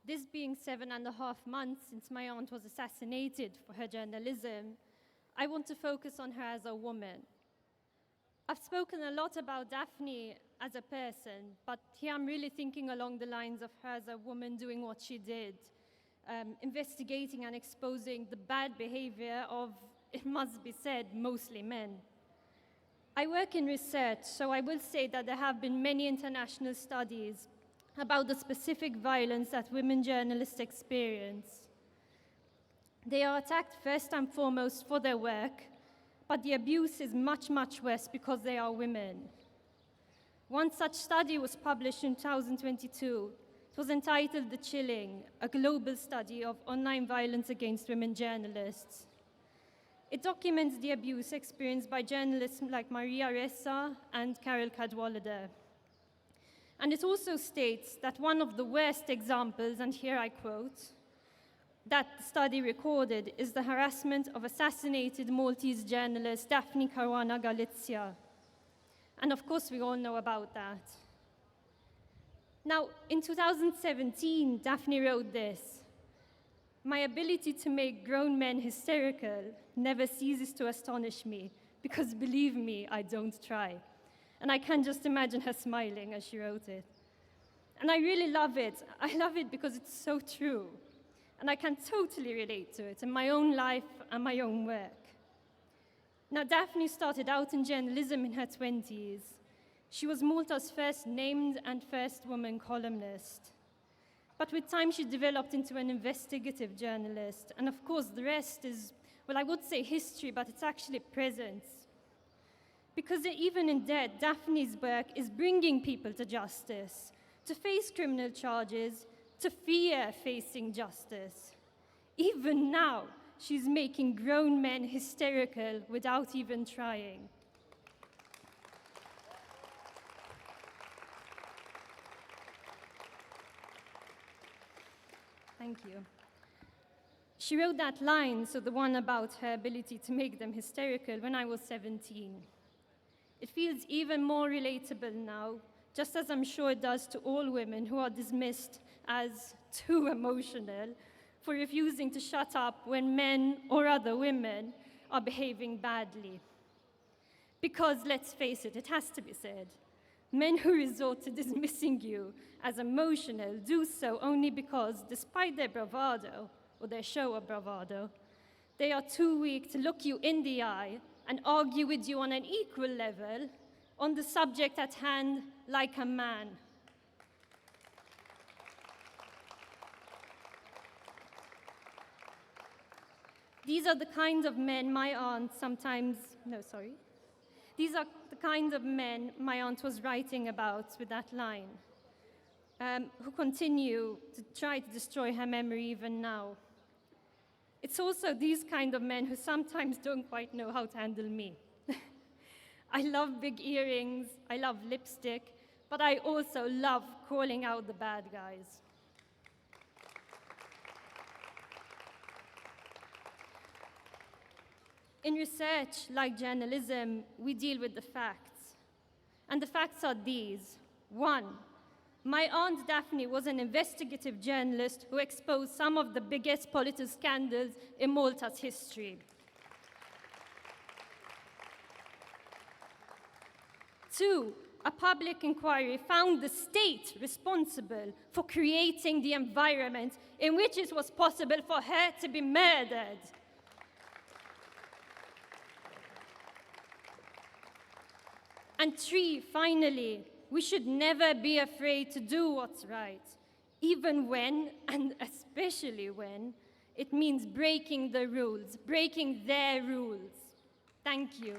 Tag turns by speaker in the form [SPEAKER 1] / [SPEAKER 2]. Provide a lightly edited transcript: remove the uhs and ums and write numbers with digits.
[SPEAKER 1] This being 7.5 months since my aunt was assassinated for her journalism, I want to focus on her as a woman. I've spoken a lot about Daphne as a person, but here I'm really thinking along the lines of her as a woman doing what she did, investigating and exposing the bad behavior of, it must be said, mostly men. I work in research, so I will say that there have been many international studies about the specific violence that women journalists experience. They are attacked first and foremost for their work, but the abuse is much, much worse because they are women. One such study was published in 2022. It was entitled The Chilling, a global study of online violence against women journalists. It documents the abuse experienced by journalists like Maria Ressa and Carol Cadwallader. And it also states that one of the worst examples, and here I quote, that the study recorded is the harassment of assassinated Maltese journalist Daphne Caruana Galizia. And of course, we all know about that. Now, in 2017, Daphne wrote this: "My ability to make grown men hysterical never ceases to astonish me, because believe me, I don't try." And I can just imagine her smiling as she wrote it. And I really love it. I love it because it's so true. And I can totally relate to it in my own life and my own work. Now, Daphne started out in journalism in her 20s. She was Malta's first named and first woman columnist. But with time, she developed into an investigative journalist. And of course, the rest is, well, I would say history, but it's actually present. Because even in death, Daphne's work is bringing people to justice, to face criminal charges, to fear facing justice. Even now, she's making grown men hysterical without even trying. Thank you. She wrote that line, so the one about her ability to make them hysterical, when I was 17. It feels even more relatable now, just as I'm sure it does to all women who are dismissed as too emotional for refusing to shut up when men or other women are behaving badly. Because let's face it, it has to be said, men who resort to dismissing you as emotional do so only because, despite their bravado, or their show of bravado, they are too weak to look you in the eye and argue with you on an equal level on the subject at hand like a man. These are the kinds of men my aunt These are the kinds of men my aunt was writing about with that line, who continue to try to destroy her memory even now. It's also these kind of men who sometimes don't quite know how to handle me. I love big earrings, I love lipstick, but I also love calling out the bad guys. In research, like journalism, we deal with the facts. And the facts are these. 1, my aunt Daphne was an investigative journalist who exposed some of the biggest political scandals in Malta's history. 2, a public inquiry found the state responsible for creating the environment in which it was possible for her to be murdered. And 3, finally, we should never be afraid to do what's right, even when, and especially when, it means breaking the rules, breaking their rules. Thank you.